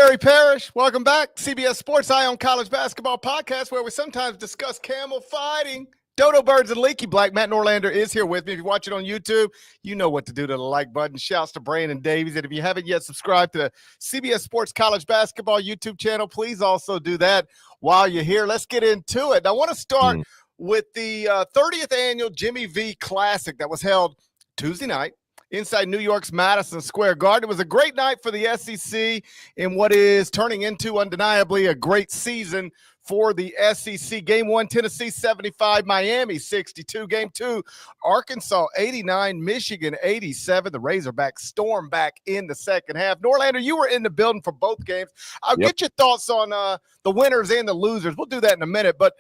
Gary Parrish. Welcome back. CBS Sports Eye on College Basketball Podcast, where we sometimes discuss camel fighting. Dodo Birds and Leaky Black. Matt Norlander is here with me. If you watch it on YouTube, you know what to do to the like button. Shouts to Brandon Davies. And if you haven't yet subscribed to the CBS Sports College Basketball YouTube channel, please also do that while you're here. Let's get into it. I want to start with the 30th annual Jimmy V Classic that was held Tuesday night inside New York's Madison Square Garden. It was a great night for the SEC in what is turning into undeniably a great season for the SEC. Game 1, Tennessee 75, Miami 62. Game 2, Arkansas 89, Michigan 87. The Razorbacks stormed back in the second half. Norlander, you were in the building for both games. I'll get your thoughts on the winners and the losers. We'll do that in a minute. But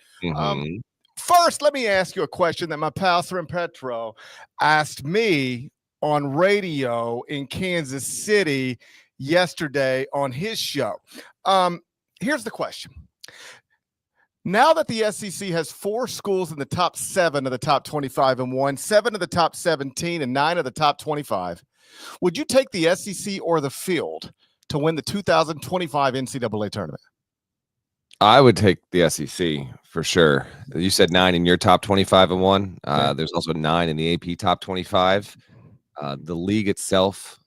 first, let me ask you a question that my pal Seren Petro asked me on radio in Kansas City yesterday on his show. Here's the question. Now that the SEC has 4 schools in the top 7 of the top 25 and won 7 of the top 17 and 9 of the top 25, would you take the SEC or the field to win the 2025 NCAA tournament? I would take the SEC for sure. You said 9 in your top 25 and 1. There's also 9 in the AP top 25. The league itself,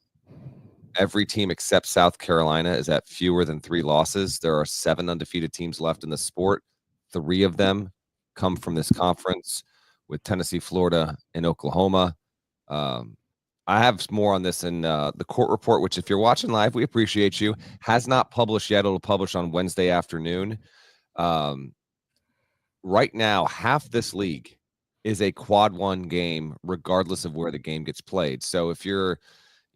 every team except South Carolina is at fewer than 3 losses. There are 7 undefeated teams left in the sport. 3 of them come from this conference with Tennessee, Florida, and Oklahoma. I have more on this in the court report, which if you're watching live, we appreciate you. Has not published yet. It'll publish on Wednesday afternoon. Right now, half this league is a quad 1 game, regardless of where the game gets played. So if you're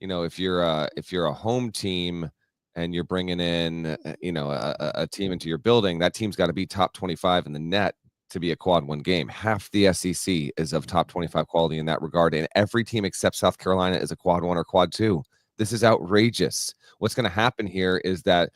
a home team and you're bringing in, a team into your building, that team's got to be top 25 in the net to be a quad 1 game. Half the SEC is of top 25 quality in that regard. And every team except South Carolina is a quad 1 or quad 2. This is outrageous. What's going to happen here is that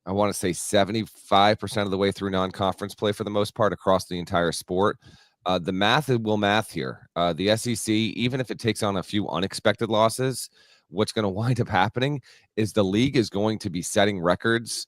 I want to say 75% of the way through non-conference play for the most part across the entire sport. The math will math here. The SEC, even if it takes on a few unexpected losses, what's going to wind up happening is the league is going to be setting records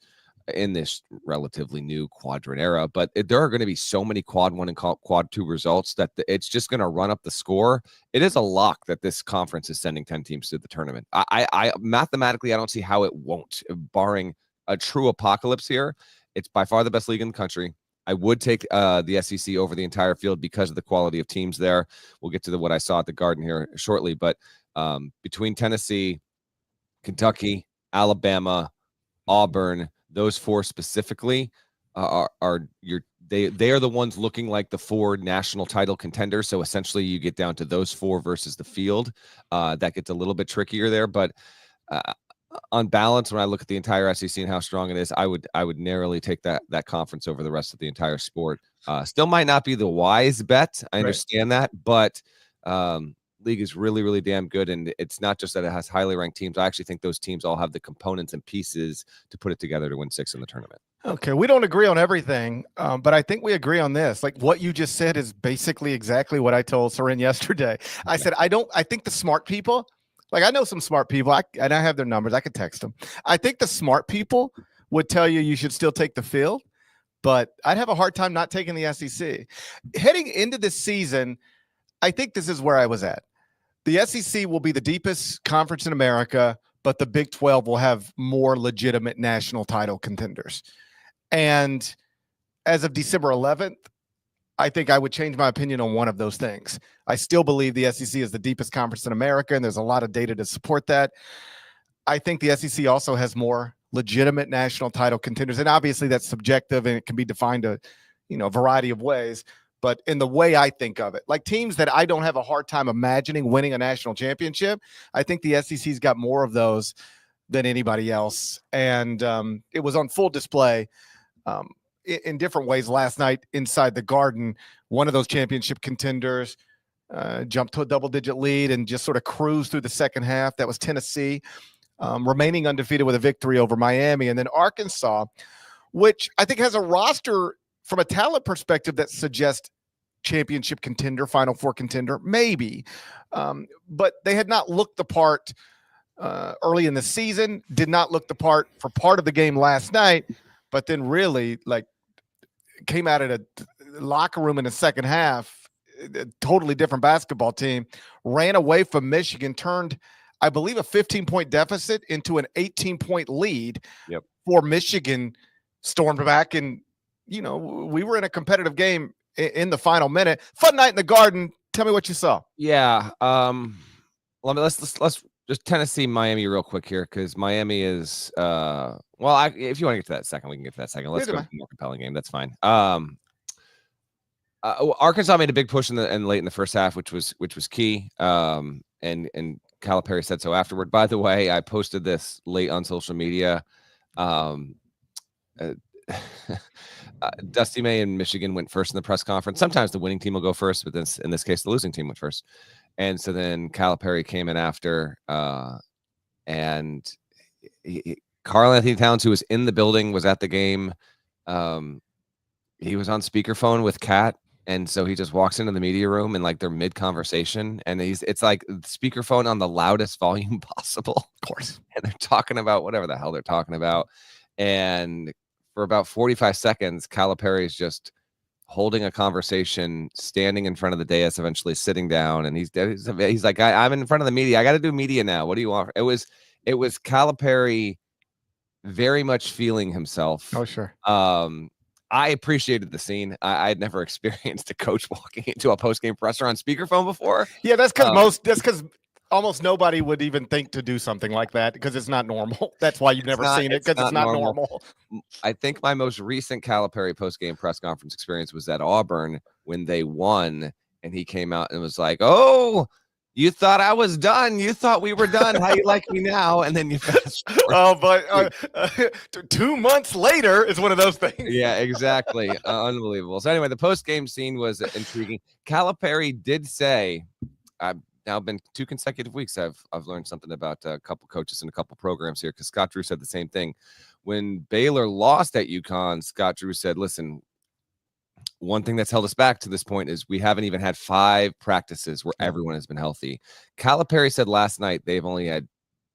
in this relatively new quadrant era. But there are going to be so many quad 1 and quad 2 results that it's just going to run up the score. It is a lock that this conference is sending 10 teams to the tournament. I mathematically, I don't see how it won't, barring a true apocalypse here. It's by far the best league in the country. I would take the SEC over the entire field because of the quality of teams there. We'll get to what I saw at the Garden here shortly, but between Tennessee, Kentucky, Alabama, Auburn, those 4 specifically they are the ones looking like the 4 national title contenders. So essentially, you get down to those 4 versus the field. That gets a little bit trickier there, but on balance, when I look at the entire SEC and how strong it is, I would narrowly take that conference over the rest of the entire sport. Still might not be the wise bet. I understand that, but league is really, really damn good. And it's not just that it has highly ranked teams. I actually think those teams all have the components and pieces to put it together to win 6 in the tournament. Okay, we don't agree on everything, but I think we agree on this. Like what you just said is basically exactly what I told Seren yesterday. I said, I think the smart people, like I know some smart people, and I have their numbers. I could text them. I think the smart people would tell you should still take the field, but I'd have a hard time not taking the SEC. Heading into this season, I think this is where I was at. The SEC will be the deepest conference in America, but the Big 12 will have more legitimate national title contenders. And as of December 11th, I think I would change my opinion on one of those things. I still believe the SEC is the deepest conference in America, and there's a lot of data to support that. I think the SEC also has more legitimate national title contenders, and obviously that's subjective and it can be defined a variety of ways. But in the way I think of it, like teams that I don't have a hard time imagining winning a national championship, I think the SEC's got more of those than anybody else. And it was on full display in different ways last night inside the Garden. One of those championship contenders jumped to a double-digit lead and just sort of cruised through the second half. That was Tennessee, remaining undefeated with a victory over Miami. And then Arkansas, which I think has a roster from a talent perspective that suggests championship contender, Final Four contender, maybe. But they had not looked the part early in the season, did not look the part for part of the game last night, but then really like came out of a locker room in the second half, a totally different basketball team, ran away from Michigan, turned, I believe, a 15-point deficit into an 18-point lead. Yep. For Michigan, stormed back, and we were in a competitive game in the final minute. Fun night in the Garden. Tell me what you saw. Yeah. Let's just Tennessee, Miami real quick here, because Miami is if you want to get to that second, we can get to that second. Let's go to the more compelling game. That's fine. Arkansas made a big push in late in the first half, which was key. And Calipari said so afterward. By the way, I posted this late on social media. Dusty May in Michigan went first in the press conference. Sometimes the winning team will go first, but in this case, the losing team went first. And so then Calipari came in after, and Karl Anthony Towns, who was in the building, was at the game. He was on speakerphone with Kat. And so he just walks into the media room and like they're mid conversation, and it's like speakerphone on the loudest volume possible, of course. And they're talking about whatever the hell they're talking about. And for about 45 seconds, Calipari is just holding a conversation, standing in front of the dais, eventually sitting down. And he's like, I'm in front of the media. I got to do media now. What do you want? It was Calipari very much feeling himself. Oh, sure. I appreciated the scene. I had never experienced a coach walking into a post-game presser on speakerphone before. Yeah, that's because almost nobody would even think to do something like that because it's not normal. That's why you've never seen it, because it's not normal. I think my most recent Calipari post-game press conference experience was at Auburn when they won, and he came out and was like, "Oh, you thought I was done. You thought we were done. How you like me now?" And then you fast forward. But 2 months later is one of those things. Yeah, exactly. Unbelievable. So anyway, the post-game scene was intriguing. Calipari did say, I've now been 2 consecutive weeks. I've learned something about a couple coaches and a couple programs here, because Scott Drew said the same thing. When Baylor lost at UConn, Scott Drew said, listen, one thing that's held us back to this point is we haven't even had 5 practices where everyone has been healthy. Calipari said last night they've only had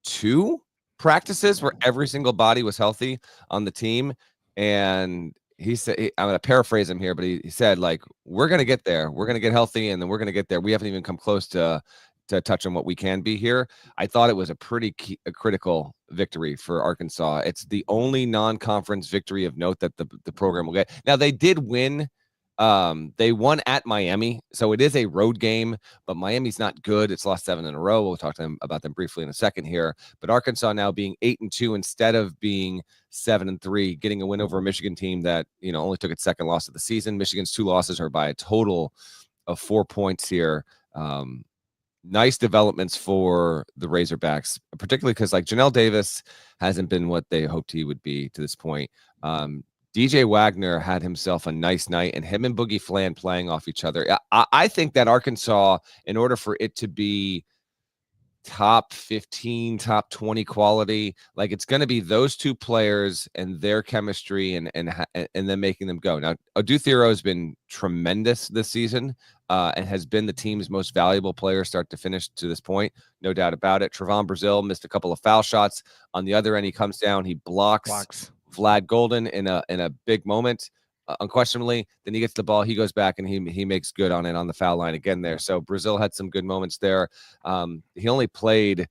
2 practices where every single body was healthy on the team. And he said, I'm going to paraphrase him here, but he said, like, we're going to get there. We're going to get healthy, and then we're going to get there. We haven't even come close to touch on what we can be here. I thought it was a pretty critical victory for Arkansas. It's the only non-conference victory of note that the program will get. Now, they did win. They won at Miami, so it is a road game, but Miami's not good. It's lost 7 in a row. We'll talk to them about them briefly in a second here. But Arkansas now being 8-2 instead of being 7-3, getting a win over a Michigan team that only took its second loss of the season. Michigan's 2 losses are by a total of 4 points here. Nice developments for the Razorbacks, particularly because like Janelle Davis hasn't been what they hoped he would be to this point. DJ Wagner had himself a nice night, and him and Boogie Flan playing off each other. I think that Arkansas, in order for it to be top 15, top 20 quality, like it's going to be those 2 players and their chemistry and then making them go. Now, Oduthiero has been tremendous this season and has been the team's most valuable player start to finish to this point. No doubt about it. Trevon Brazile missed a couple of foul shots. On the other end, he comes down, he blocks. Vlad Golden in a big moment, unquestionably. Then he gets the ball, he goes back, and he makes good on it on the foul line again there. So Brazile had some good moments there. He only played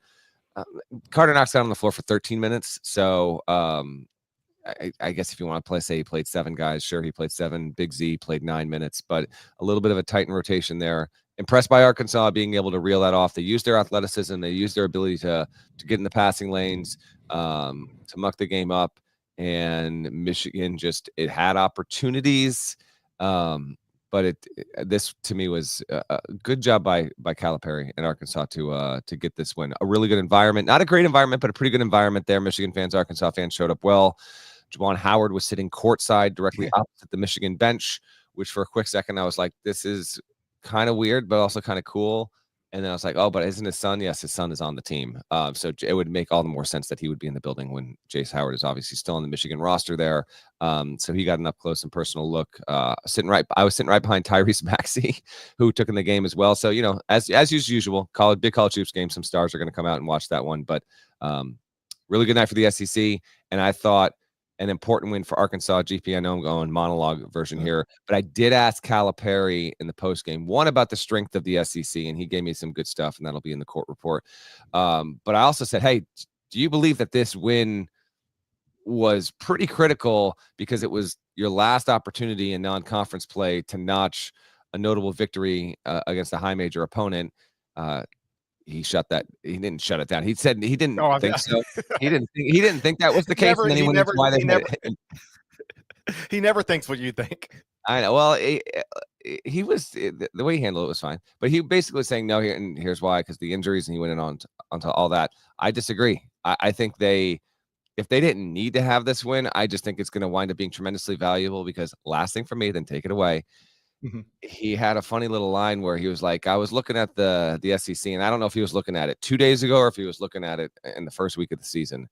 Carter Knox got on the floor for 13 minutes. So I guess if you want to say he played 7 guys, sure, he played 7. Big Z played 9 minutes, but a little bit of a tightened rotation there. Impressed by Arkansas being able to reel that off. They use their athleticism, they use their ability to get in the passing lanes, to muck the game up. And Michigan it had opportunities, but this to me was a good job by Calipari and Arkansas to get this win. A really good environment, not a great environment, but a pretty good environment there. Michigan fans, Arkansas fans showed up well. Juwan Howard was sitting courtside directly opposite the Michigan bench, which for a quick second I was like, this is kind of weird, but also kind of cool. And then I was like, oh, but isn't his son? Yes, his son is on the team. So it would make all the more sense that he would be in the building when Jace Howard is obviously still on the Michigan roster there. So he got an up close and personal look. I was sitting right behind Tyrese Maxey, who took in the game as well. So, as usual, big college hoops game, some stars are going to come out and watch that one. But really good night for the SEC. And I thought an important win for Arkansas. GP, I know I'm going monologue version here, but I did ask Calipari in the post game one about the strength of the SEC, and he gave me some good stuff, and that'll be in the court report. But I also said, hey, do you believe that this win was pretty critical because it was your last opportunity in non-conference play to notch a notable victory against a high major opponent? He didn't shut it down. He said he didn't think so. He didn't think that was the case. And then he went into why they he never thinks what you think. I know. Well, he was the way he handled it was fine, but he basically was saying no here, and here's why, because the injuries, and he went in onto all that. I disagree. I think if they didn't need to have this win, I just think it's going to wind up being tremendously valuable, because last thing for me, then take it away. Mm-hmm. He had a funny little line where he was like, I was looking at the SEC, and I don't know if he was looking at it 2 days ago or if he was looking at it in the first week of the season.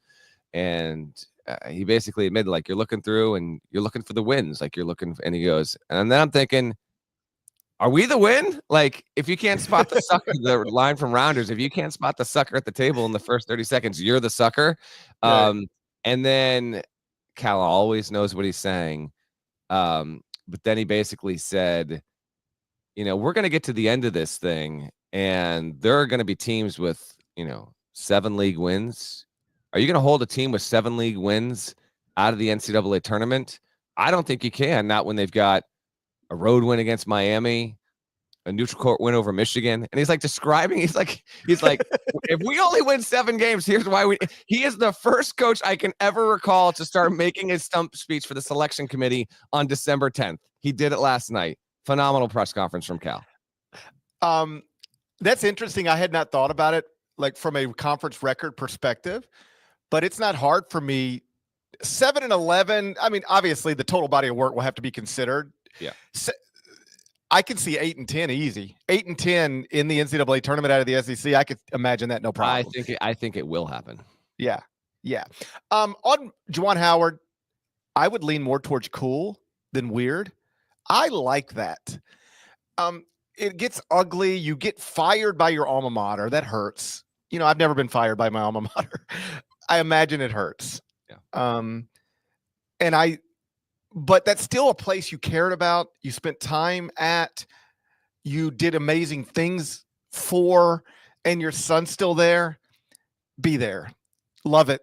And he basically admitted, like, you're looking through and you're looking for the wins. Like, you're looking, and he goes, and then I'm thinking, are we the win? Like, if you can't spot the sucker, the line from Rounders, if you can't spot the sucker at the table in the first 30 seconds, you're the sucker. Right. And then Cal always knows what he's saying. But then he basically said, we're going to get to the end of this thing, and there are going to be teams with, 7 league wins. Are you going to hold a team with 7 league wins out of the NCAA tournament? I don't think you can. Not when they've got a road win against Miami, a neutral court win over Michigan. And he's like describing, he's like, if we only win 7 games, here's why he is the first coach I can ever recall to start making his stump speech for the selection committee on December 10th. He did it last night. Phenomenal press conference from Cal. That's interesting. I had not thought about it like from a conference record perspective, but it's not hard for me. 7-11. I mean, obviously the total body of work will have to be considered. Yeah. I can see 8-10 easy. 8-10 in the NCAA tournament out of the SEC. I could imagine that no problem. I think it will happen. Yeah. On Juwan Howard, I would lean more towards cool than weird. I like that. It gets ugly. You get fired by your alma mater. That hurts. I've never been fired by my alma mater. I imagine it hurts. Yeah. But that's still a place you cared about. You spent time at, you did amazing things for, and your son's still there. Be there. Love it.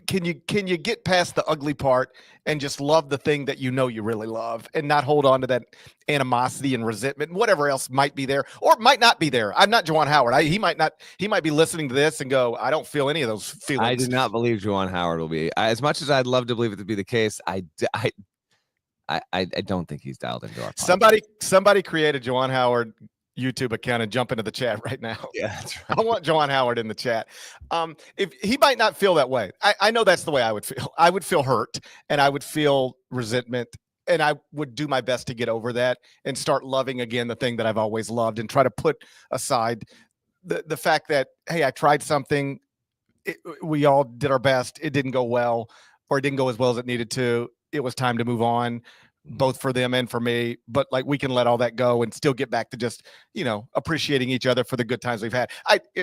Can you get past the ugly part and just love the thing that you really love, and not hold on to that animosity and resentment and whatever else might be there or might not be there? I'm not Juwan Howard. He might be listening to this and go, I don't feel any of those feelings. I do not believe Juwan Howard will be. As much as I'd love to believe it to be the case, I don't think he's dialed into our podcast. Somebody create a Juwan Howard YouTube account and jump into the chat right now. Yeah, that's right. I want Juwan Howard in the chat. If he might not feel that way, I know that's the way I would feel. I would feel hurt, and I would feel resentment, and I would do my best to get over that and start loving again the thing that I've always loved, and try to put aside the fact that, hey, I tried something. We all did our best. It didn't go well, or it didn't go as well as it needed to. It was time to move on, both for them and for me. But like, we can let all that go and still get back to just, appreciating each other for the good times we've had.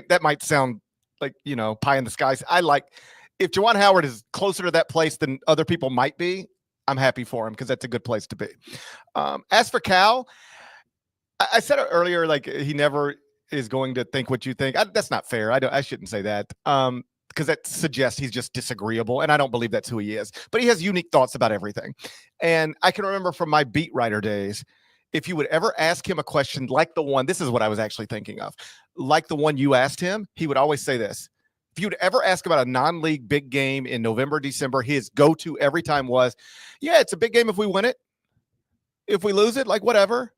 That might sound like, pie in the skies. If Juwan Howard is closer to that place than other people might be, I'm happy for him, because that's a good place to be. As for Cal, I said it earlier, like, he never is going to think what you think. That's not fair. I shouldn't say that. Because that suggests he's just disagreeable, and I don't believe that's who he is. But he has unique thoughts about everything. And I can remember from my beat writer days, if you would ever ask him a question like the one, this is what I was actually thinking of, like the one you asked him, he would always say this. If you'd ever ask about a non-league big game in November, December, his go-to every time was, yeah, it's a big game if we win it. If we lose it, like, whatever,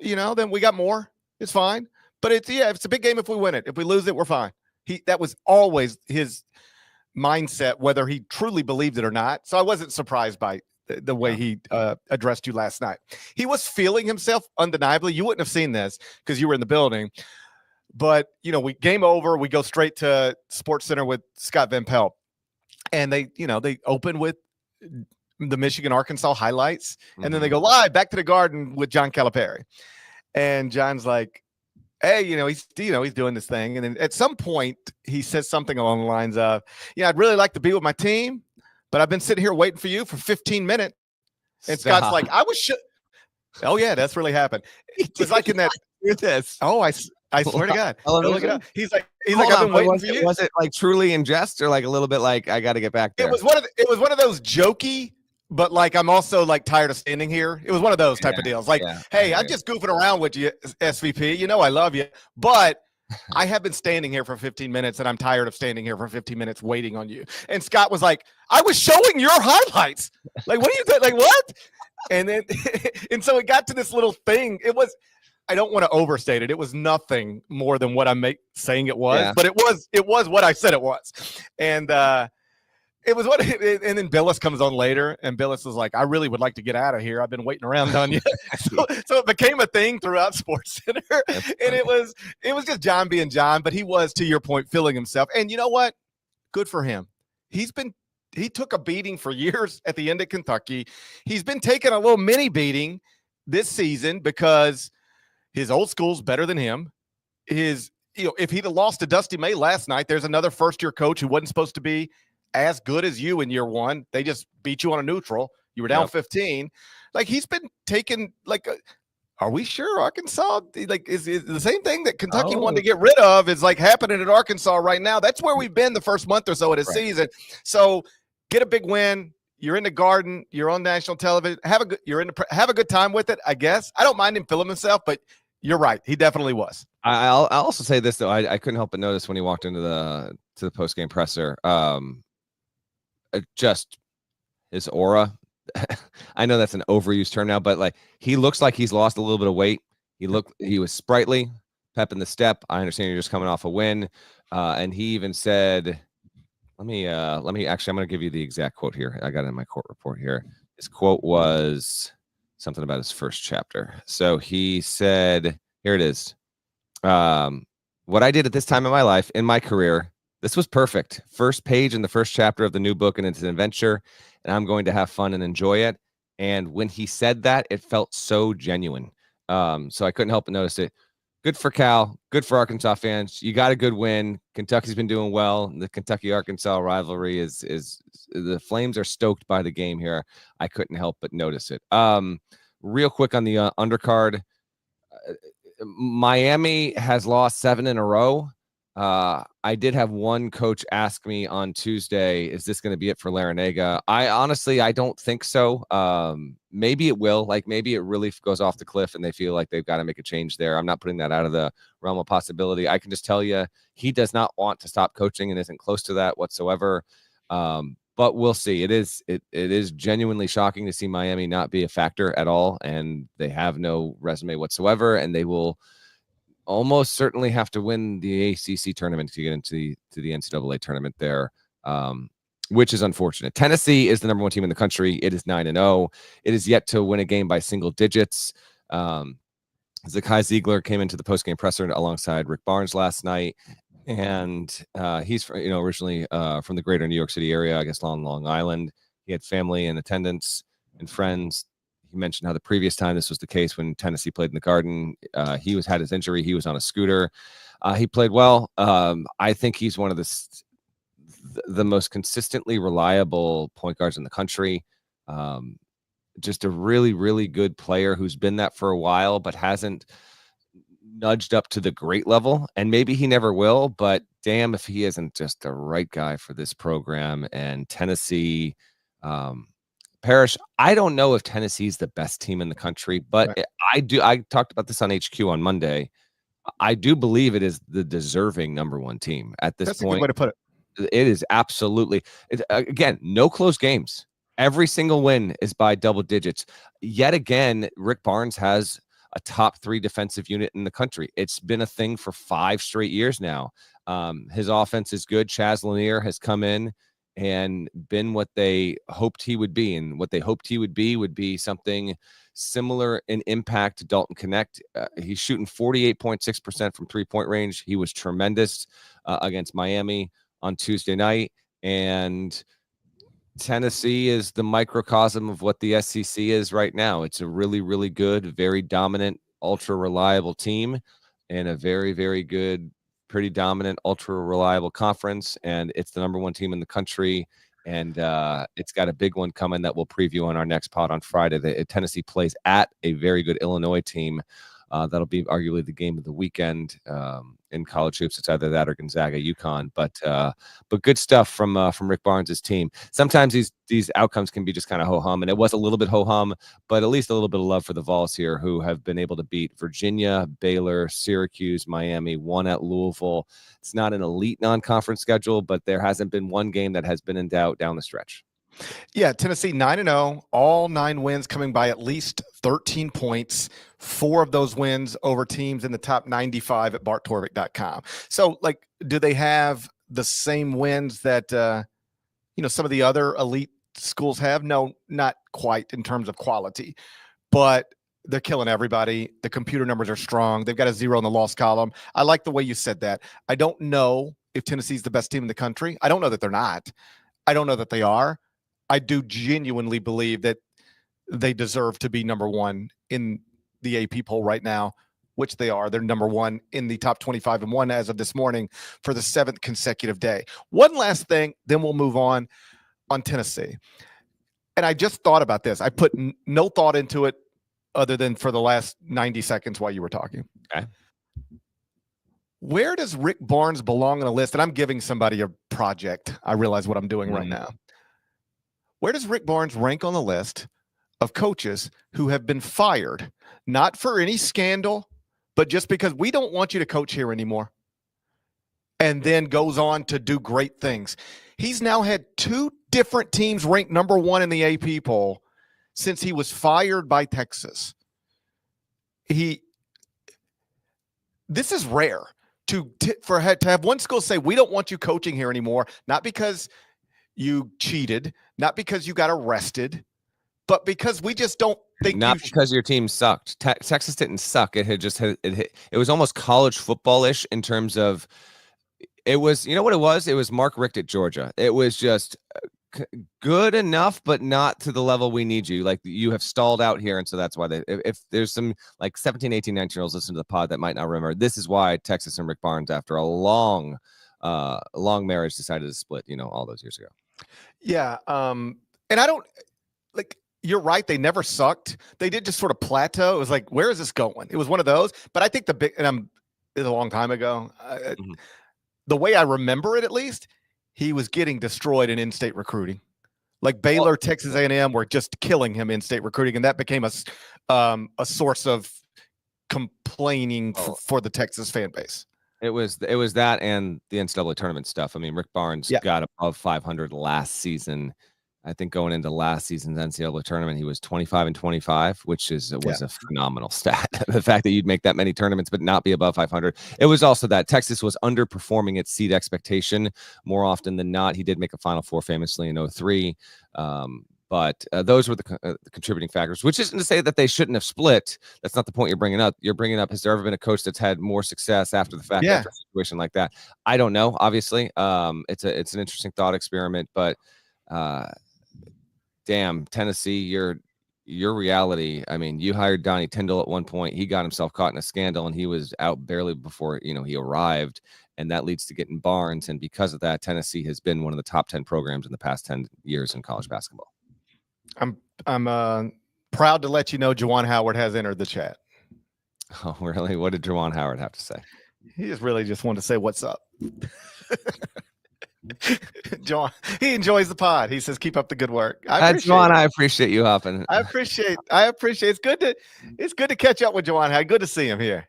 then we got more. It's fine. But it's a big game if we win it. If we lose it, we're fine. That was always his mindset, whether he truly believed it or not. So I wasn't surprised by the way he addressed you last night. He was feeling himself undeniably. You wouldn't have seen this because you were in the building. But we game over. We go straight to Sports Center with Scott Van Pelt, and they open with the Michigan Arkansas highlights, and then they go live back to the Garden with John Calipari, and John's like, hey, he's doing this thing, and then at some point he says something along the lines of, I'd really like to be with my team, but I've been sitting here waiting for you for 15 minutes. And Scott's like, oh yeah, that's really happened. It's like in that. This. Oh, I swear to God. Look it up. He's like, I've been waiting for you. Was it like truly in jest, or like a little bit like I got to get back there? It was one of those jokey, but like I'm also like tired of standing here. It was one of those type of deals. Like, hey, I'm just goofing around with you, SVP. I love you, but I have been standing here for 15 minutes, and I'm tired of standing here for 15 minutes waiting on you. And Scott was like, I was showing your highlights. Like, what do you think? Like, what? And then, and so it got to this little thing. It was, I don't want to overstate it. It was nothing more than what I'm saying it was, but it was what I said it was. And it was and then Billis comes on later, and Billis was like, I really would like to get out of here. I've been waiting around on you. so it became a thing throughout Sports Center. And it was just John being John, but he was, to your point, feeling himself. And you know what? Good for him. He took a beating for years at the end of Kentucky. He's been taking a little mini beating this season because his old school's better than him. If he'd have lost to Dusty May last night, there's another first-year coach who wasn't supposed to be as good as you in year one. They just beat you on a neutral. You were down 15. Like, he's been taking, like, are we sure Arkansas, like, is the same thing that Kentucky wanted to get rid of is, like, happening at Arkansas right now? That's where we've been the first month or so of the season. So get a big win. You're in the Garden. You're on national television. Have a good time with it, I guess. I don't mind him feeling himself, but you're right. He definitely was. I'll also say this, though. I couldn't help but notice when he walked into the post-game presser, just his aura. I know that's an overused term now, but like, he looks like he's lost a little bit of weight. He was sprightly, pep in the step. I understand you're just coming off a win. And he even said, let me actually, I'm going to give you the exact quote here. I got it in my court report here. His quote was something about his first chapter. So he said, here it is. What I did at this time in my life, in my career, this was perfect. First page in the first chapter of the new book, and it's an adventure, and I'm going to have fun and enjoy it. And when he said that, it felt so genuine. So I couldn't help but notice it. Good for Cal. Good for Arkansas fans. You got a good win. Kentucky's been doing well. The Kentucky-Arkansas rivalry is the Flames are stoked by the game here. I couldn't help but notice it. Real quick on the undercard, Miami has lost 7 in a row. I did have one coach ask me on Tuesday, is this going to be it for Larinaga? I don't think so. Maybe it will. Like, maybe it really goes off the cliff and they feel like they've got to make a change there. I'm not putting that out of the realm of possibility. I can just tell you, he does not want to stop coaching and isn't close to that whatsoever. But we'll see. It is genuinely shocking to see Miami not be a factor at all, and they have no resume whatsoever, and they will almost certainly have to win the ACC tournament to get into the NCAA tournament there, which is unfortunate. Tennessee is the number 1 team in the country. It is 9-0. It is yet to win a game by single digits. Zakai Ziegler came into the postgame presser alongside Rick Barnes last night, and he's originally from the greater New York City area, I guess on Long Island. He had family in attendance and friends. He mentioned how the previous time this was the case when Tennessee played in the Garden, he had his injury. He was on a scooter. He played well. I think he's one of the most consistently reliable point guards in the country. Just a really, really good player who's been that for a while, but hasn't nudged up to the great level. And maybe he never will, but damn if he isn't just the right guy for this program. And Tennessee, Parrish, I don't know if Tennessee's the best team in the country, but right. I talked about this on HQ on Monday. I do believe it is the deserving number 1 team at this point. That's a good way to put it. It is absolutely. Again, no close games. Every single win is by double digits. Yet again, Rick Barnes has a top 3 defensive unit in the country. It's been a thing for 5 straight years now. His offense is good. Chaz Lanier has come in and been what they hoped he would be. And what they hoped he would be something similar in impact to Dalton Connect. He's shooting 48.6% from three-point range. He was tremendous against Miami on Tuesday night. And Tennessee is the microcosm of what the SEC is right now. It's a really, really good, very dominant, ultra reliable team, and a very, very good, pretty dominant, ultra reliable conference. And it's the number one team in the country. And it's got a big one coming that we'll preview on our next pod on Friday. Tennessee plays at a very good Illinois team. That'll be arguably the game of the weekend in college hoops. It's either that or Gonzaga, UConn. But good stuff from Rick Barnes' team. Sometimes these outcomes can be just kind of ho-hum, and it was a little bit ho-hum, but at least a little bit of love for the Vols here, who have been able to beat Virginia, Baylor, Syracuse, Miami, won at Louisville. It's not an elite non-conference schedule, but there hasn't been one game that has been in doubt down the stretch. Yeah, Tennessee 9-0, all 9 wins coming by at least 13 points. 4 of those wins over teams in the top 95 at barttorvik.com. So, like, do they have the same wins that some of the other elite schools have? No, not quite in terms of quality, but they're killing everybody. The computer numbers are strong. They've got a 0 in the loss column. I like the way you said that. I don't know if Tennessee's the best team in the country. I don't know that they're not. I don't know that they are. I do genuinely believe that they deserve to be number one in the AP poll right now, which they are. They're number one in the top 25 and 1 as of this morning for the 7th consecutive day. One last thing, then we'll move on Tennessee. And I just thought about this. I put no thought into it other than for the last 90 seconds while you were talking. Okay. Where does Rick Barnes belong on the list? And I'm giving somebody a project. I realize what I'm doing right now. Where does Rick Barnes rank on the list of coaches who have been fired, not for any scandal, but just because we don't want you to coach here anymore, and then goes on to do great things? He's now had 2 different teams ranked number 1 in the AP poll since he was fired by Texas. This is rare to have one school say, we don't want you coaching here anymore, not because you cheated, not because you got arrested, but because we just don't think because your team sucked. Texas didn't suck. It was almost college football-ish in terms of it was, you know what it was? It was Mark Richt at Georgia. It was just good enough, but not to the level we need you. Like, you have stalled out here. And so that's why if there's some like 17, 18, 19-year-olds listen to the pod that might not remember, this is why Texas and Rick Barnes, after a long marriage, decided to split, all those years ago. Yeah. And I don't like, you're right. They never sucked. They did just sort of plateau. It was like, where is this going? It was one of those, but I think it's a long time ago. The way I remember it, at least, he was getting destroyed in in-state recruiting. Like Baylor, Texas A&M were just killing him in-state recruiting. And that became a source of complaining for the Texas fan base. It was that and the NCAA tournament stuff. I mean, Rick Barnes got above 500 last season. I think going into last season's NCAA tournament, he was 25-25, which was a phenomenal stat. The fact that you'd make that many tournaments but not be above 500. It was also that Texas was underperforming its seed expectation more often than not. He did make a Final Four famously in 2003. But those were the contributing factors, which isn't to say that they shouldn't have split. That's not the point you're bringing up. You're bringing up, has there ever been a coach that's had more success after the fact, after a situation like that? I don't know, obviously. It's an interesting thought experiment, but damn, Tennessee, your reality. I mean, you hired Donnie Tyndall at one point. He got himself caught in a scandal, and he was out barely before he arrived. And that leads to getting Barnes. And because of that, Tennessee has been one of the top 10 programs in the past 10 years in college basketball. I'm proud to let you know Juwan Howard has entered the chat. Oh, really? What did Juwan Howard have to say? He just wanted to say what's up. John, he enjoys the pod. He says, keep up the good work. Juwan, I appreciate you hopping. I appreciate it's good to catch up with Juwan. Good to see him here.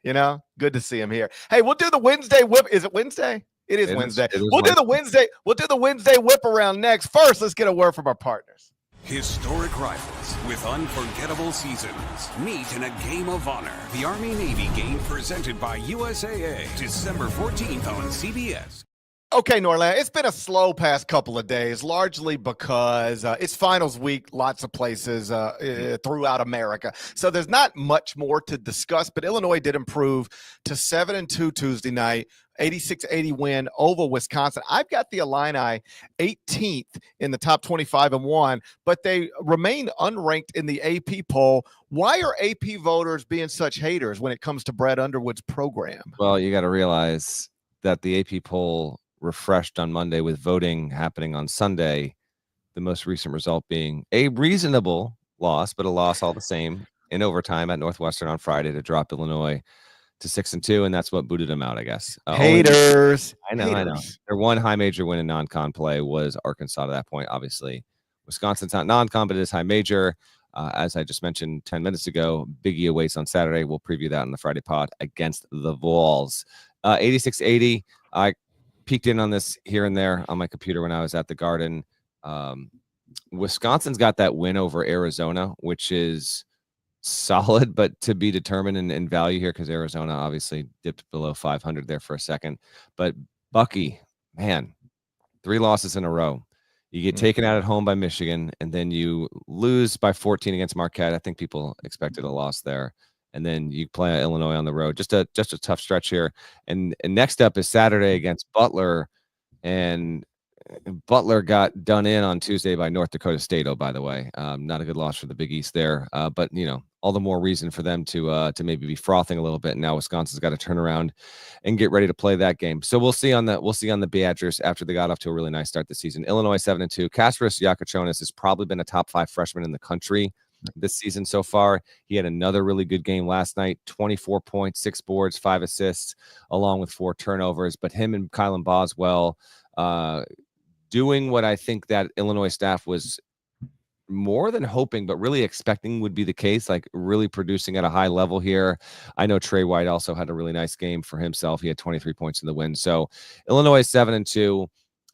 Good to see him here. Hey, we'll do the Wednesday whip. Is it Wednesday? It is Wednesday. We'll do the Wednesday whip around next. First, let's get a word from our partners. Historic rivals with unforgettable seasons meet in a game of honor. The Army-Navy game presented by USAA, December 14th on CBS. Okay, Norlander, it's been a slow past couple of days, largely because it's finals week, lots of places throughout America. So there's not much more to discuss, but Illinois did improve to 7-2 Tuesday night, 86-80 win over Wisconsin. I've got the Illini 18th in the top 25-1, but they remain unranked in the AP poll. Why are AP voters being such haters when it comes to Brad Underwood's program? Well, you got to realize that the AP poll refreshed on Monday with voting happening on Sunday, the most recent result being a reasonable loss, but a loss all the same in overtime at Northwestern on Friday to drop Illinois to 6-2, and that's what booted them out, I guess. Haters. I know. Their one high major win in non-con play was Arkansas at that point, obviously. Wisconsin's not non-con, but it is high major. As I just mentioned 10 minutes ago, Big E awaits on Saturday. We'll preview that on the Friday pod against the Vols. 86-80. I peeked in on this here and there on my computer when I was at the Garden. Wisconsin's got that win over Arizona, which is solid, but to be determined in value here because Arizona obviously dipped below 500 there for a second. But Bucky, man, 3 losses in a row. You get taken out at home by Michigan, and then you lose by 14 against Marquette. I think people expected a loss there. And then you play Illinois on the road. Just a tough stretch here. And next up is Saturday against Butler. And Butler got done in on Tuesday by North Dakota State. Oh, by the way, not a good loss for the Big East there. But all the more reason for them to maybe be frothing a little bit. And now Wisconsin's got to turn around and get ready to play that game. So we'll see on the Badgers after they got off to a really nice start this season. Illinois 7-2. Kasparas Yakachonis has probably been a top 5 freshman in the country this season so far. He had another really good game last night, 24 points, 6 boards, 5 assists, along with 4 turnovers. But him and Kylan Boswell doing what I think that Illinois staff was more than hoping, but really expecting would be the case, like really producing at a high level here. I know Trey White also had a really nice game for himself. He had 23 points in the win. So Illinois 7-2.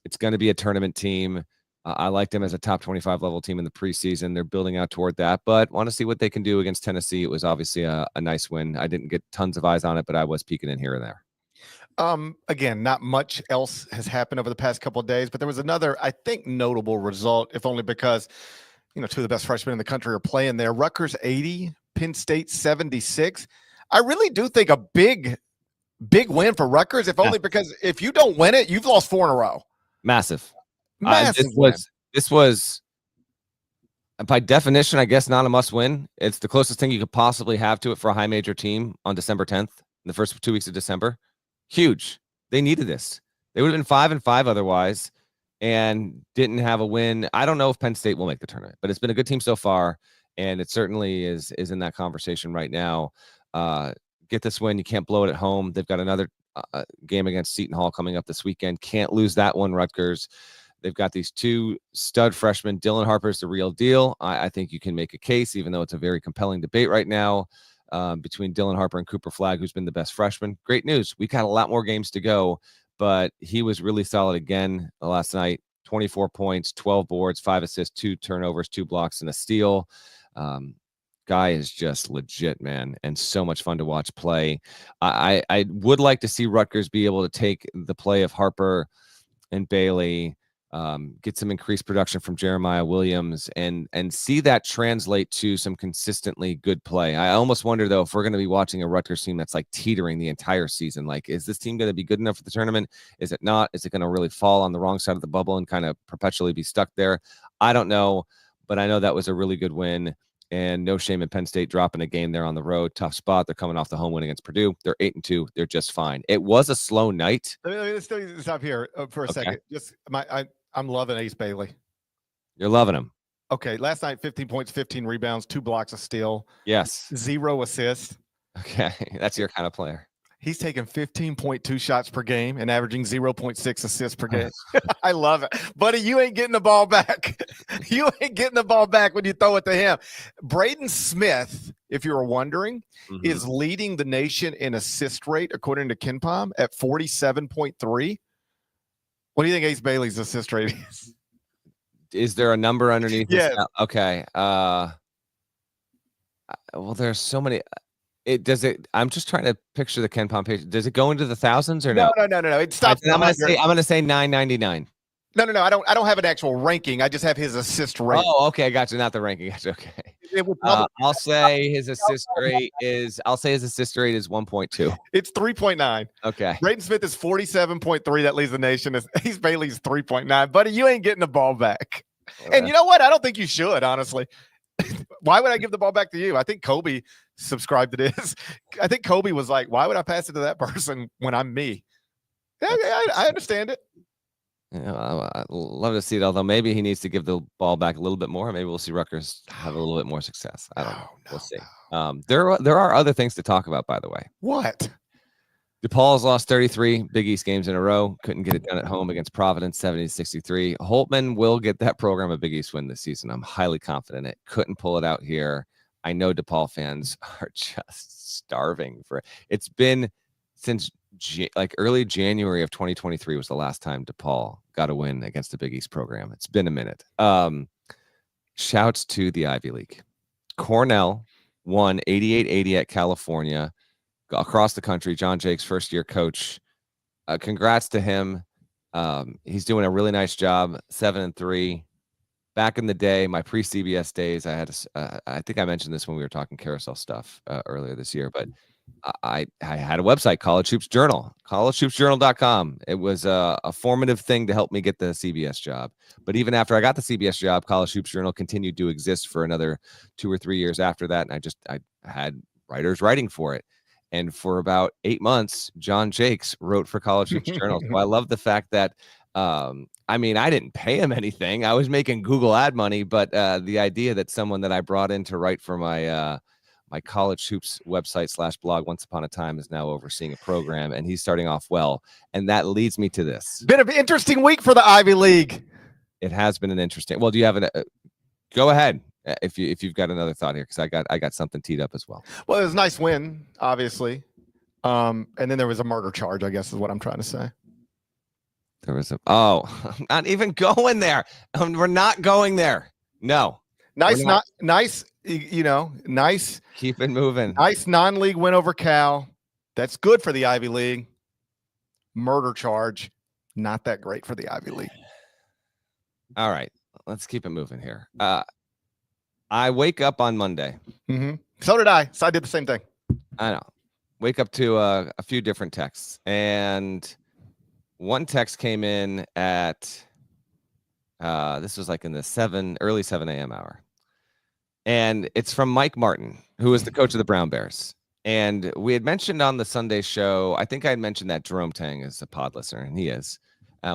It's going to be a tournament team. I liked them as a top 25 level team in the preseason. They're building out toward that, but want to see what they can do against Tennessee. It was obviously a nice win. I didn't get tons of eyes on it, but I was peeking in here and there. Again, not much else has happened over the past couple of days, but there was another, I think, notable result, if only because, 2 of the best freshmen in the country are playing there. Rutgers 80, Penn State 76. I really do think a big win for Rutgers, if only because if you don't win it, you've lost 4 in a row. Massive. This was by definition, I guess, not a must win. It's the closest thing you could possibly have to it for a high major team on December 10th, in the first 2 weeks of December. Huge. They needed this. They would have been 5-5 otherwise and didn't have a win. I don't know if Penn State will make the tournament, but it's been a good team so far, and it certainly is in that conversation right now. Get this win. You can't blow it at home. They've got another game against Seton Hall coming up this weekend. Can't lose that one, Rutgers. They've got these 2 stud freshmen. Dylan Harper's the real deal. I think you can make a case, even though it's a very compelling debate right now between Dylan Harper and Cooper Flagg, who's been the best freshman. Great news. We got a lot more games to go, but he was really solid again last night. 24 points, 12 boards, 5 assists, 2 turnovers, 2 blocks, and a steal. Guy is just legit, man, and so much fun to watch play. I would like to see Rutgers be able to take the play of Harper and Bailey, get some increased production from Jeremiah Williams, and see that translate to some consistently good play. I almost wonder, though, if we're going to be watching a Rutgers team that's like teetering the entire season. Like, is this team going to be good enough for the tournament? Is it not? Is it going to really fall on the wrong side of the bubble and kind of perpetually be stuck there? I don't know, but I know that was a really good win. And no shame in Penn State dropping a game there on the road. Tough spot. They're coming off the home win against Purdue. They're 8-2. They're just fine. It was a slow night. Let's stop here for a second. Just I'm loving Ace Bailey. You're loving him. Okay, last night 15 points, 15 rebounds, 2 blocks, a steal. Yes. 0 assists. Okay, that's your kind of player. He's taking 15.2 shots per game and averaging 0.6 assists per game. I love it. Buddy, you ain't getting the ball back. You ain't getting the ball back when you throw it to him. Braden Smith, if you were wondering, is leading the nation in assist rate, according to KenPom, at 47.3. What do you think Ace Bailey's assist rate is? Is there a number underneath? Yeah. Okay. Well, there's so many. I'm just trying to picture the Ken Pompey. Does it go into the thousands or no? No. It stops. I'm gonna say 999. No. I don't have an actual ranking. I just have his assist rate. Oh, okay, I got you. Not the ranking. Gotcha. Okay. It would probably, I'll say his assist rate is 1.2. it's 3.9. Okay. Braden Smith is 47.3. That leads the nation. He's Bailey's 3.9. Buddy, you ain't getting the ball back. And you know what? I don't think you should, honestly. Why would I give the ball back to you? I think Kobe subscribed to this. I think Kobe was like, why would I pass it to that person when I'm me? Yeah, I understand it. Yeah, I'd love to see it, although maybe he needs to give the ball back a little bit more. Maybe we'll see Rutgers have a little bit more success. I don't know. We'll see. There are other things to talk about, by the way. What? DePaul's lost 33 Big East games in a row. Couldn't get it done at home against Providence, 70-63. Holtman will get that program a Big East win this season. I'm highly confident it. Couldn't pull it out here. I know DePaul fans are just starving for it. It's been since early January of 2023 was the last time DePaul got a win against a Big East program. It's been a minute. Shouts to the Ivy League. Cornell won 88-80 at California. Across the country, John Jake's first-year coach. Congrats to him. He's doing a really nice job. 7-3. Back in the day, my pre-CBS days, I had I think I mentioned this when we were talking carousel stuff earlier this year, but I had a website, College Hoops Journal, collegehoopsjournal.com. It was a formative thing to help me get the CBS job. But even after I got the CBS job, College Hoops Journal continued to exist for another 2 or 3 years after that, and I had writers writing for it. And for about 8 months, John Jakes wrote for College Hoops Journal. So I love the fact that, I didn't pay him anything. I was making Google ad money, but the idea that someone that I brought in to write for my my College Hoops website / blog once upon a time is now overseeing a program, and he's starting off well. And that leads me to this. Been an interesting week for the Ivy League. It has been an interesting. Well, do you have go ahead. If you've got another thought here, because I got something teed up as well. Well, it was a nice win, obviously, and then there was a murder charge, I guess is what I'm trying to say. There was I'm not even going there. We're not going there. No. Nice. Nice. Keep it moving. Nice non-league win over Cal. That's good for the Ivy League. Murder charge, not that great for the Ivy League. All right, let's keep it moving here. I wake up on Monday. Mm-hmm. So did I. So I did the same thing. I know. Wake up to a few different texts. And one text came in at, this was like in the early 7 a.m. hour. And it's from Mike Martin, who is the coach of the Brown Bears. And we had mentioned on the Sunday show, I think I had mentioned that Jerome Tang is a pod listener, and he is.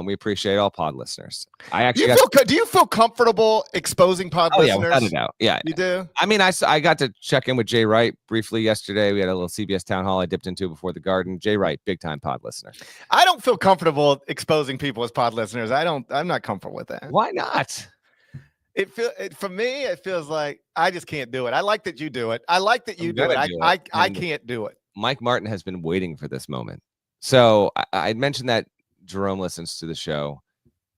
We appreciate all pod listeners. Do you feel comfortable exposing pod listeners? Yeah, without a doubt. Yeah, you do. I got to check in with Jay Wright briefly yesterday. We had a little CBS town hall I dipped into before the Garden. Jay Wright, big time pod listener. I don't feel comfortable exposing people as pod listeners. I'm not comfortable with that. Why not? For me, it feels like I just can't do it. I like that you do it. I like that you do it. I can't do it. Mike Martin has been waiting for this moment. So I mentioned that Jerome listens to the show,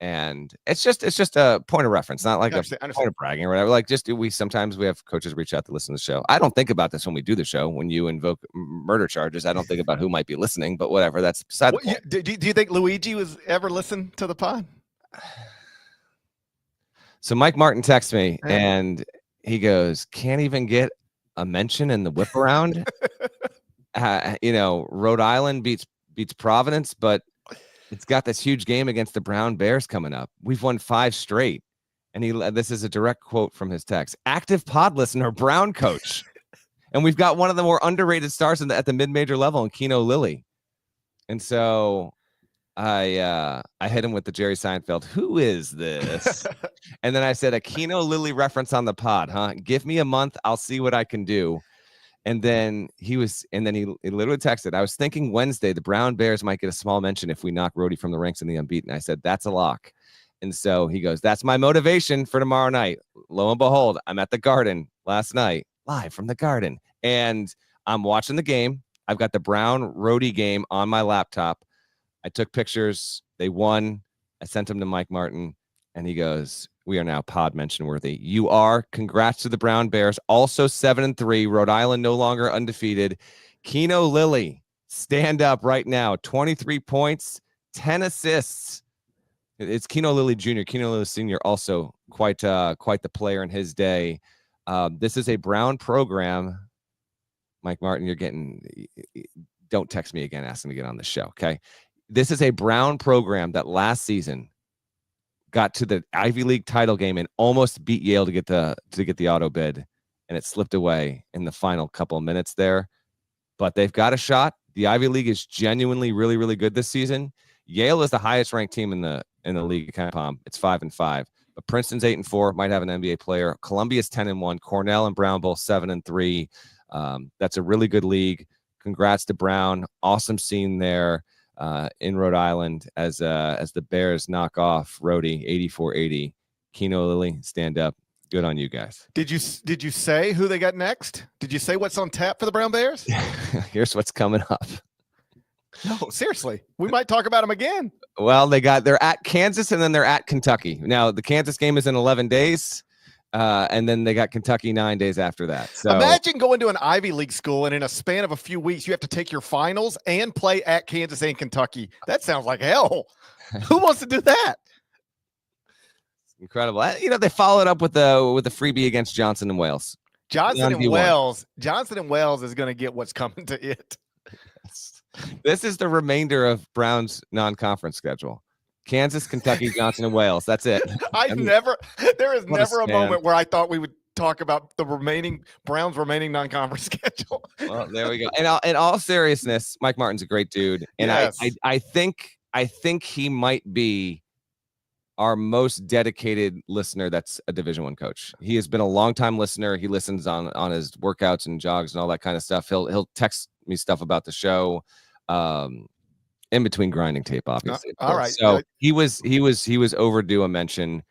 and it's just a point of reference, not like a point of bragging or whatever. Like sometimes we have coaches reach out to listen to the show. I don't think about this when we do the show. When you invoke murder charges, I don't think about who might be listening, but whatever. That's beside the point. Do you think Luigi was ever listened to the pod? So Mike Martin texts me and he goes, "Can't even get a mention in the Whiparound." Rhode Island beats Providence, but it's got this huge game against the Brown Bears coming up. We've won 5 straight. And this is a direct quote from his text. Active pod listener, Brown coach. And we've got one of the more underrated stars at the mid-major level in Keno Lilly. And so I hit him with the Jerry Seinfeld, "Who is this?" And then I said, "A Keno Lilly reference on the pod, huh? Give me a month. I'll see what I can do." And then he literally texted, "I was thinking Wednesday, the Brown Bears might get a small mention if we knock Rhodey from the ranks in the unbeaten." I said, "That's a lock." And so he goes, "That's my motivation for tomorrow night." Lo and behold, I'm at the Garden last night, live from the Garden. And I'm watching the game. I've got the Brown Rhodey game on my laptop. I took pictures. They won. I sent them to Mike Martin. And he goes, we are now pod mention worthy. You are. Congrats to the Brown Bears. Also 7-3. Rhode Island no longer undefeated. Keno Lilly, stand up right now. 23 points, 10 assists. It's Keno Lilly Jr. Keno Lilly Sr. also quite the player in his day. This is a Brown program. Mike Martin, you're getting. Don't text me again asking to get on the show. Okay, this is a Brown program that last season got to the Ivy League title game and almost beat Yale to get the auto bid, and it slipped away in the final couple of minutes there. But they've got a shot. The Ivy League is genuinely really, really good this season. Yale is the highest ranked team in the league. It's 5-5. But Princeton's 8-4, might have an NBA player. Columbia's 10-1. Cornell and Brown both 7-3. That's a really good league. Congrats to Brown. Awesome scene there in Rhode Island as the Bears knock off Rhodey 84-80. Keno Lilly, stand up. Good on you guys. Did you say who they got next? Did you say what's on tap for the Brown Bears? Here's what's coming up. No, seriously. We might talk about them again. Well, they're at Kansas and then they're at Kentucky. Now, the Kansas game is in 11 days. And then they got Kentucky 9 days after that. So imagine going to an Ivy League school and in a span of a few weeks, you have to take your finals and play at Kansas and Kentucky. That sounds like hell. Who wants to do that? Incredible. They followed up with the freebie against Johnson and Wales. Johnson and Wales is going to get what's coming to it. This is the remainder of Brown's non-conference schedule. Kansas, Kentucky, Johnson, and Wales. That's it. There is never a moment where I thought we would talk about the Browns' remaining non-conference schedule. Well, there we go. And in all seriousness, Mike Martin's a great dude. And yes. I think he might be our most dedicated listener that's a Division I coach. He has been a long-time listener. He listens on his workouts and jogs and all that kind of stuff. He'll text me stuff about the show in between grinding tape, obviously. All right. So he was overdue a mention.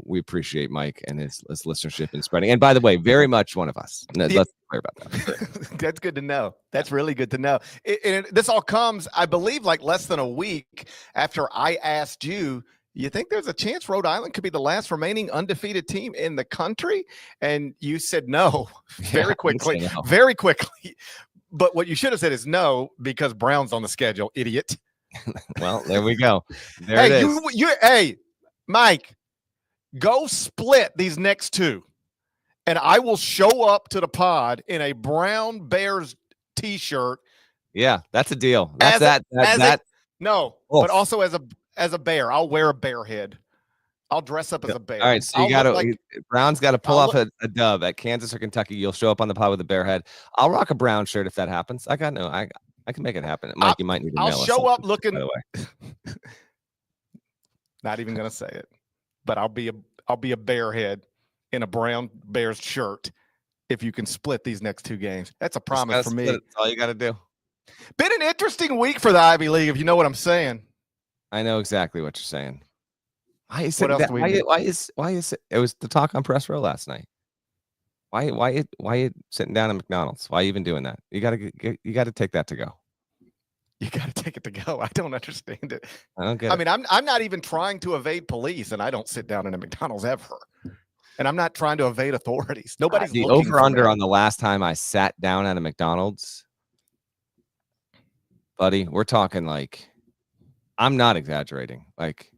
We appreciate Mike and his listenership and spreading. And by the way, very much one of us. Let's be clear about that. That's good to know. That's really good to know. This all comes, I believe, like less than a week after I asked you, you think there's a chance Rhode Island could be the last remaining undefeated team in the country? And you said no very quickly. But what you should have said is no, because Brown's on the schedule, idiot. Well, there we go. It is. Hey, Mike, go split these next two, and I will show up to the pod in a Brown Bears t-shirt. Yeah, that's a deal. But also as a bear. I'll wear a bear head. I'll dress up as a bear. All right, so Brown's got to pull off a dub at Kansas or Kentucky. You'll show up on the pod with a bear head. I'll rock a Brown shirt if that happens. I can make it happen. Mike, you might need to mail us. I'll show up looking. By the way. Not even gonna say it, but I'll be a bear head in a Brown Bears shirt if you can split these next two games. That's a promise for me. That's all you got to do. Been an interesting week for the Ivy League, if you know what I'm saying. I know exactly what you're saying. Why is it? It was the talk on Press Row last night. Why you sitting down at McDonald's? Why are you even doing that? You gotta take that to go. You gotta take it to go. I don't understand it. I don't get it. I mean, I'm not even trying to evade police, and I don't sit down in a McDonald's ever. And I'm not trying to evade authorities. Nobody's the looking over under on the last time I sat down at a McDonald's, buddy. We're talking like, I'm not exaggerating. Like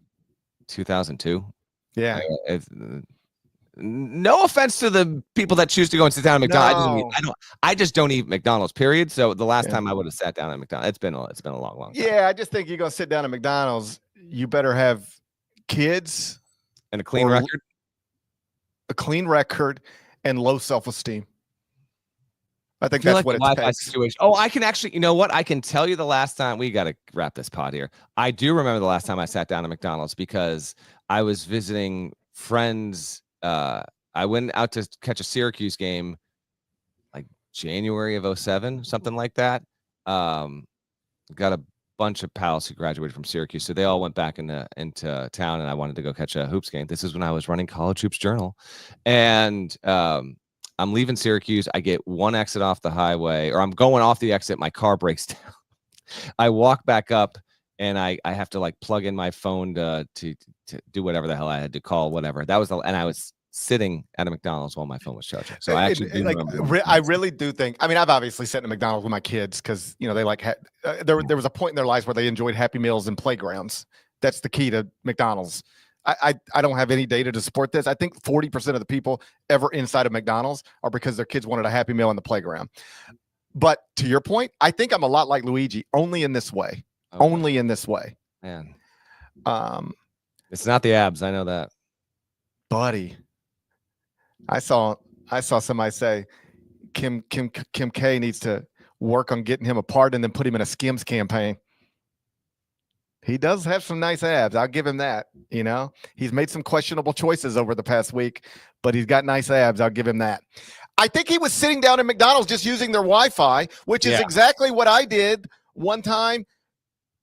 2002. Yeah. No offense to the people that choose to go and sit down at McDonald's. No. I just don't eat McDonald's, period. So the last time I would have sat down at McDonald's, it's been a long time. Yeah, I just think you're gonna sit down at McDonald's. You better have kids and a clean record, and low self-esteem. I think that's what it takes. Situation. Oh, I can actually, you know what? I can tell you the last time. We got to wrap this pod here. I do remember the last time I sat down at McDonald's because I was visiting friends. I went out to catch a Syracuse game like January of 2007, something like that. Got a bunch of pals who graduated from Syracuse, so they all went back into town, and I wanted to go catch a hoops game. This is when I was running College Hoops Journal, and I'm leaving Syracuse. I get one exit off the highway, or I'm going off the exit. My car breaks down. I walk back up, and I have to like plug in my phone to do whatever the hell I had to call, whatever. That was and I was sitting at a McDonald's while my phone was charging. So I actually do remember. I really do think. I mean, I've obviously sat in a McDonald's with my kids because they like there was a point in their lives where they enjoyed Happy Meals and playgrounds. That's the key to McDonald's. I don't have any data to support this. I think 40% of the people ever inside of McDonald's are because their kids wanted a Happy Meal in the playground. But to your point, I think I'm a lot like Luigi, only in this way. Okay. Only in this way. Man. It's not the abs. I know that. Buddy. I saw somebody say Kim K needs to work on getting him apart and then put him in a Skims campaign. He does have some nice abs. I'll give him that. He's made some questionable choices over the past week, but he's got nice abs. I'll give him that. I think he was sitting down at McDonald's just using their Wi-Fi, which is exactly what I did one time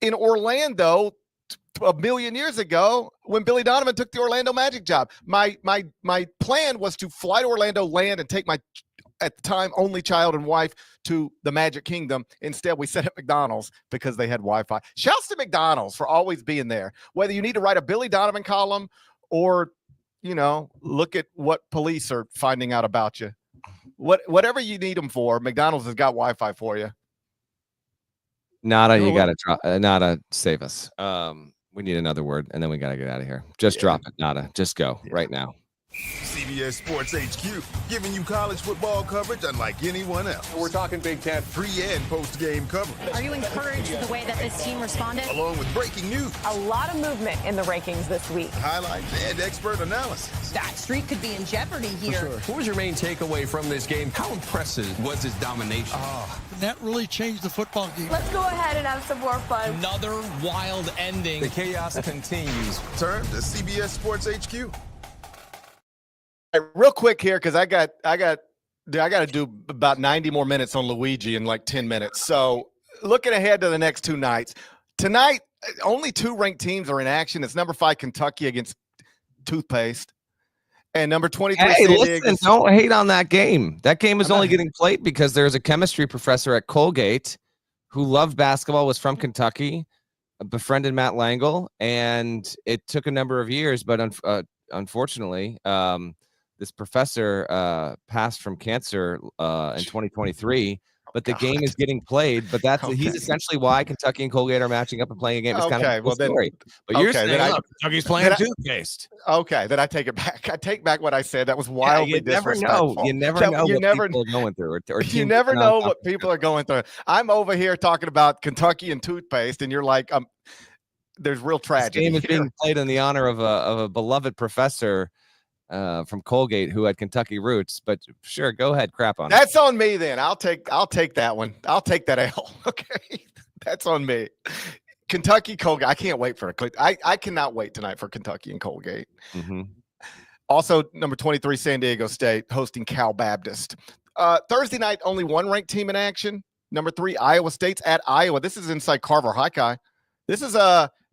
in Orlando a million years ago when Billy Donovan took the Orlando Magic job. My plan was to fly to Orlando, land, and take my, at the time, only child and wife to the Magic Kingdom. Instead, we sat at McDonald's because they had Wi-Fi. Shouts to McDonald's for always being there. Whether you need to write a Billy Donovan column or, look at what police are finding out about you. Whatever you need them for, McDonald's has got Wi-Fi for you. Nada, you got to drop. Nada, save us. We need another word, and then we got to get out of here. Just drop it, Nada. Just go right now. CBS Sports HQ, giving you college football coverage unlike anyone else. We're talking Big Ten. Pre- and post-game coverage. Are you encouraged with the way that this team responded? Along with breaking news. A lot of movement in the rankings this week. Highlights and expert analysis. That streak could be in jeopardy here. Sure. What was your main takeaway from this game? How impressive was his domination? That really changed the football game. Let's go ahead and have some more fun. Another wild ending. The chaos continues. Turn to CBS Sports HQ. Real quick here, because I got to do about 90 more minutes on Luigi in like 10 minutes. So looking ahead to the next two nights. Tonight, only two ranked teams are in action. It's number 5 Kentucky against Toothpaste, and number 23. Hey, listen, don't hate on that game. That game is only getting played because there's a chemistry professor at Colgate who loved basketball, was from Kentucky, befriended Matt Langle, and it took a number of years, but unfortunately, this professor passed from cancer in 2023, but the game is getting played. But he's essentially why Kentucky and Colgate are matching up and playing a game. It's kind of a cool story. But you're saying Kentucky's playing Toothpaste. Okay, then I take it back. I take back what I said. That was wildly disrespectful. You never know what people are going through. Or you never know what people are going through. I'm over here talking about Kentucky and Toothpaste, and you're like, there's real tragedy. This game is being played in the honor of a beloved professor from Colgate who had Kentucky roots, but sure, go ahead, crap on it. That's on me then. I'll take that one. I'll take that L. Okay, that's on me. Kentucky, Colgate. I can't wait for it. I cannot wait tonight for Kentucky and Colgate. Mm-hmm. Also, number 23, San Diego State hosting Cal Baptist. Thursday night, only one ranked team in action. Number 3, Iowa State's at Iowa. This is inside Carver High Kai. This is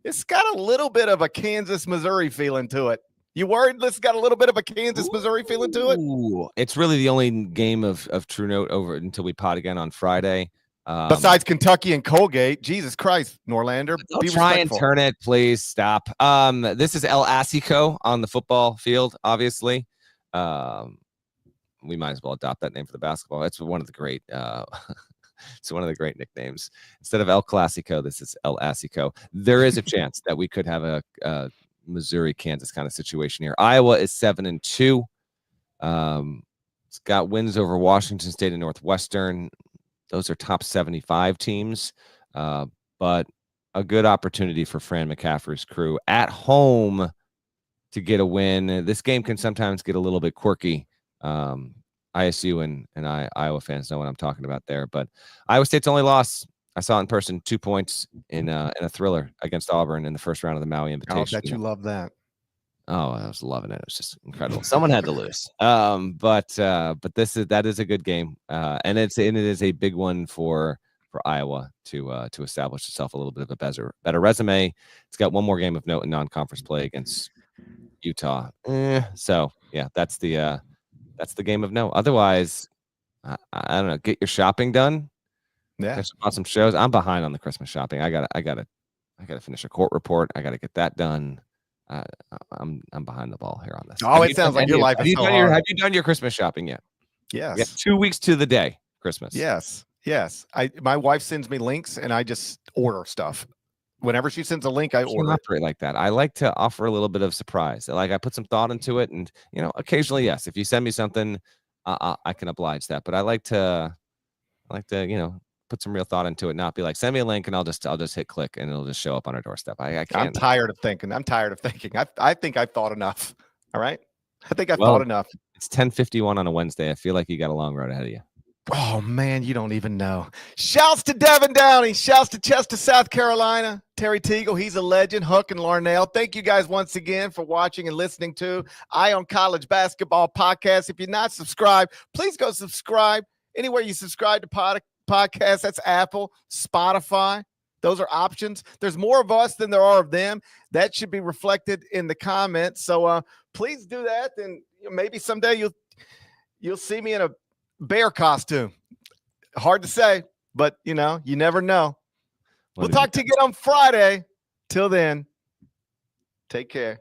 it's got a little bit of a Kansas, Missouri feeling to it. You worried this got a little bit of a Kansas, Missouri feeling to it? Ooh, it's really the only game of true note over until we pod again on Friday. Besides Kentucky and Colgate, Jesus Christ, Norlander. Don't try and turn it, please. Stop. This is El Asico on the football field, obviously. We might as well adopt that name for the basketball. It's one of the great it's one of the great nicknames. Instead of El Clasico, this is El Asico. There is a chance that we could have a Missouri, Kansas kind of situation here. Iowa is 7-2. It's got wins over Washington State and Northwestern. Those are top 75 teams, but a good opportunity for Fran McCaffrey's crew at home to get a win. This game can sometimes get a little bit quirky. ISU and Iowa fans know what I'm talking about there, but Iowa State's only loss, I saw it in person, 2 points in a thriller against Auburn in the first round of the Maui Invitational. I bet you love that. Oh, I was loving it. It was just incredible. Someone had to lose. But that is a good game. And it is a big one for Iowa to establish itself a little bit of a better resume. It's got one more game of note in non-conference play against Utah. So yeah, that's the game of note. Otherwise, I don't know. Get your shopping done. Yeah, catch up on some shows. I'm behind on the Christmas shopping. I gotta I got to finish a court report. I got to get that done. I'm behind the ball here on this. Oh, it sounds like your life is so hard. Have you done your Christmas shopping yet? Yes. Yeah, 2 weeks to the day, Christmas. Yes. My wife sends me links and I just order stuff. Whenever she sends a link, I order. Operate like that. I like to offer a little bit of surprise. Like I put some thought into it, and occasionally, yes, if you send me something, I can oblige that. But I like to put some real thought into it. Not be like, send me a link, and I'll just hit click, and it'll just show up on our doorstep. I can't. I'm tired of thinking. I think I've thought enough. All right. I think I've thought enough. It's 10:51 on a Wednesday. I feel like you got a long road ahead of you. Oh, man, you don't even know. Shouts to Devin Downey. Shouts to Chester, South Carolina. Terry Teagle, he's a legend. Hook and Larnell. Thank you guys once again for watching and listening to Eye on College Basketball Podcast. If you're not subscribed, please go subscribe. Anywhere you subscribe to podcasts, that's Apple, Spotify. Those are options. There's more of us than there are of them. That should be reflected in the comments. So please do that. And maybe someday you'll see me in a bear costume. Hard to say, but you never know. We'll talk to you again on Friday. Till then, take care.